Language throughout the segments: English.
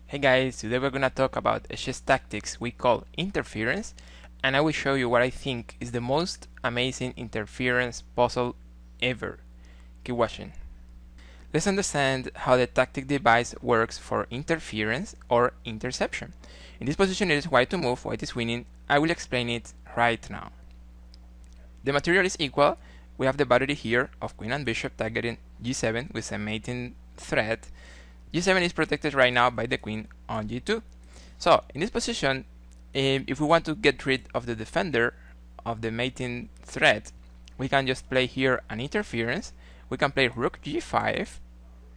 Hey guys, today we're gonna talk about a chess tactics we call interference, and I will show you what I think is the most amazing interference puzzle ever. Keep watching. Let's understand how the tactic device works for interference or interception. In this position it is white to move, white is winning. I will explain it right now. The material is equal. We have the battery here of queen and bishop targeting g7 with a mating threat. G7 is protected right now by the queen on G2. So in this position, if we want to get rid of the defender of the mating threat, we can just play here an interference. We can play rook G5,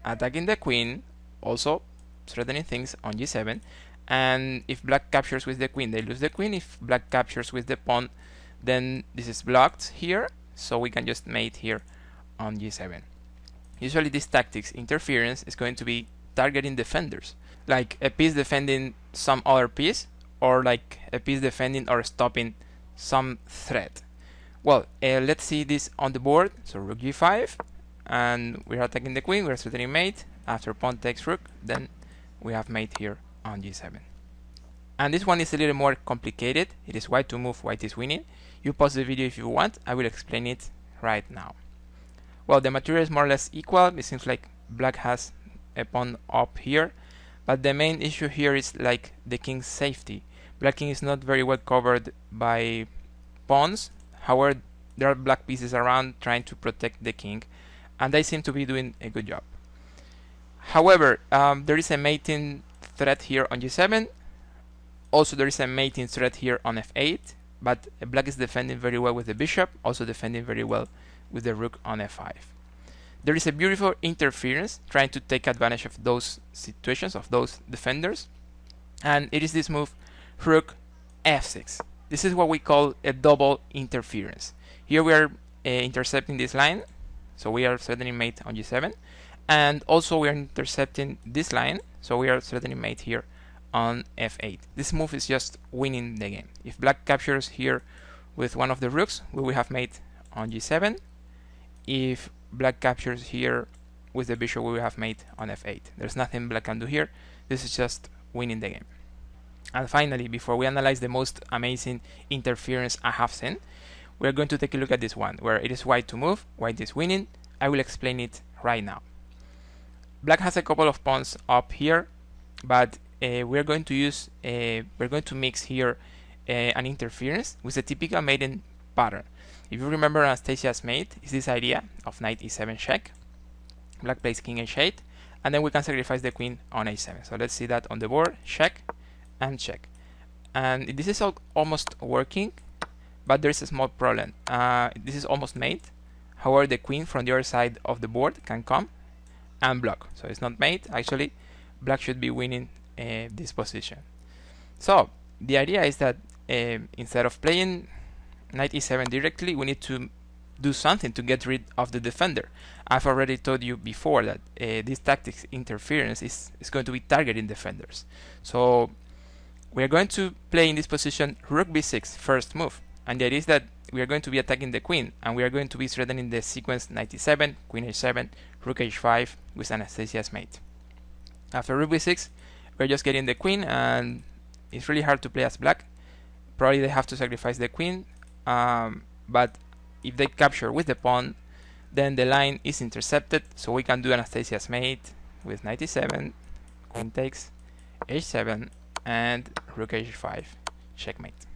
attacking the queen, also threatening things on G7. And if black captures with the queen, they lose the queen. If black captures with the pawn, then this is blocked here. So we can just mate here on G7. Usually this tactics interference is going to be targeting defenders, like a piece defending some other piece, or like a piece defending or stopping some threat. Well, let's see this on the board. So rook g5, and we're attacking the queen, we're threatening mate. After pawn takes rook, then we have mate here on g7. And this one is a little more complicated. It is white to move, white is winning. You pause the video if you want, I will explain it right now. Well, the material is more or less equal. It seems like black has a pawn up here, but the main issue here is like the king's safety. Black king is not very well covered by pawns. However, there are black pieces around trying to protect the king, and they seem to be doing a good job. However, there is a mating threat here on g7. Also, there is a mating threat here on f8, but black is defending very well with the bishop, also defending very well with the rook on f5. There is a beautiful interference trying to take advantage of those situations, of those defenders, and it is this move rook f6. This is what we call a double interference. Here we are intercepting this line, so we are threatening mate on g7, and also we are intercepting this line, so we are threatening mate here on f8. This move is just winning the game. If black captures here with one of the rooks, we will have mate on g7. If black captures here with the bishop, we will have mate on f8. There's nothing black can do here. This is just winning the game. And finally, before we analyze the most amazing interference I have seen, we're going to take a look at this one, where it is white to move, white is winning. I will explain it right now. Black has a couple of pawns up here, but we're going to mix here an interference with a typical mating pattern. If you remember Anastasia's mate, is this idea of knight e7 check. Black plays king h8, and then we can sacrifice the queen on a7. So let's see that on the board, check and check. And this is almost working, but there's a small problem. This is almost mate. However, the queen from the other side of the board can come and block. So it's not mate. Actually, black should be winning this position. So the idea is that instead of playing knight e7 directly, we need to do something to get rid of the defender. I've already told you before that this tactics interference is going to be targeting defenders. So we are going to play in this position rook b6 first move, and the idea is that we are going to be attacking the queen, and we are going to be threatening the sequence knight e7, queen h7, rook h5 with Anastasia's mate. After rook b6, we're just getting the queen, and it's really hard to play as black. Probably they have to sacrifice the queen, but if they capture with the pawn, then the line is intercepted, so we can do Anastasia's mate with knight e7, queen takes h7, and rook h5, checkmate.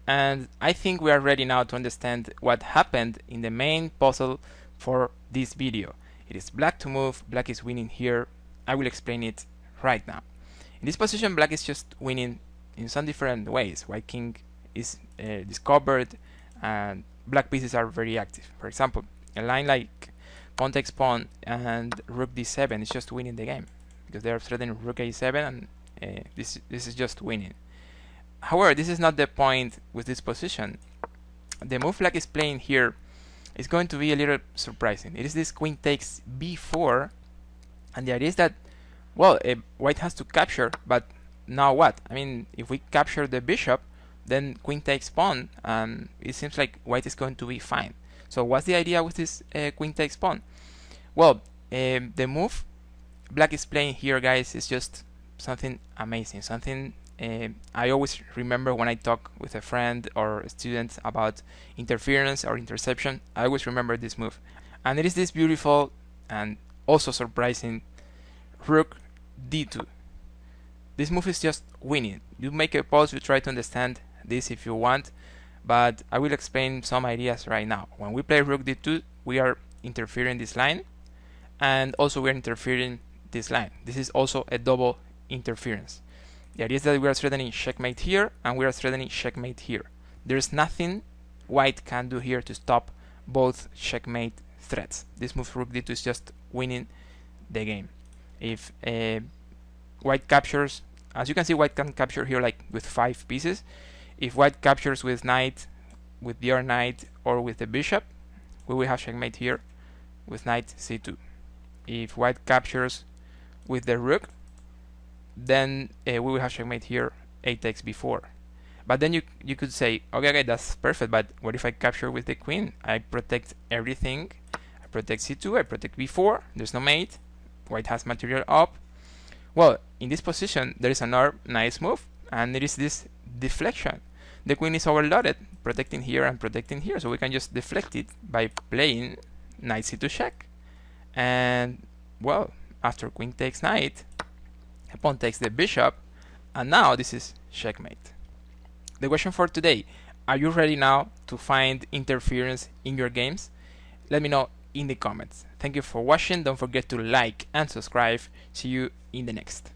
And I think we are ready now to understand what happened in the main puzzle for this video. It is black to move, black is winning here. I will explain it right now. In this position, black is just winning in some different ways. White king is discovered, and black pieces are very active. For example, a line like pawn takes pawn and rook d7 is just winning the game, because they are threatening rook a7, and this is just winning. However, this is not the point with this position. The move black is playing here is going to be a little surprising. It is this queen takes b4, and the idea is that, well, white has to capture, but now what? I mean, if we capture the bishop, then queen takes pawn, and it seems like white is going to be fine. So what's the idea with this queen takes pawn? Well, the move black is playing here, guys, is just something amazing, something I always remember when I talk with a friend or a student about interference or interception. I always remember this move, and it is this beautiful and also surprising rook d2. This move is just winning. You make a pause, you try to understand this if you want, but I will explain some ideas right now. When we play rook d2, we are interfering this line, and also we are interfering this line. This is also a double interference. The idea is that we are threatening checkmate here, and we are threatening checkmate here. There's nothing white can do here to stop both checkmate threats. This move rook d2 is just winning the game. If white captures, as you can see, white can capture here like with 5 pieces. If white captures with knight, with the other knight, or with the bishop, we will have checkmate here with knight c2. If white captures with the rook, then we will have checkmate here 8 takes b4. But then you could say, okay, that's perfect, but what if I capture with the queen? I protect everything. I protect c2, I protect b4, there's no mate, white has material up. Well, in this position there is another nice move, and it is this deflection. The queen is overloaded, protecting here and protecting here, so we can just deflect it by playing knight c2 check. And well, after queen takes knight, pawn takes the bishop, and now this is checkmate. The question for today: are you ready now to find interference in your games? Let me know in the comments. Thank you for watching. Don't forget to like and subscribe. See you in the next.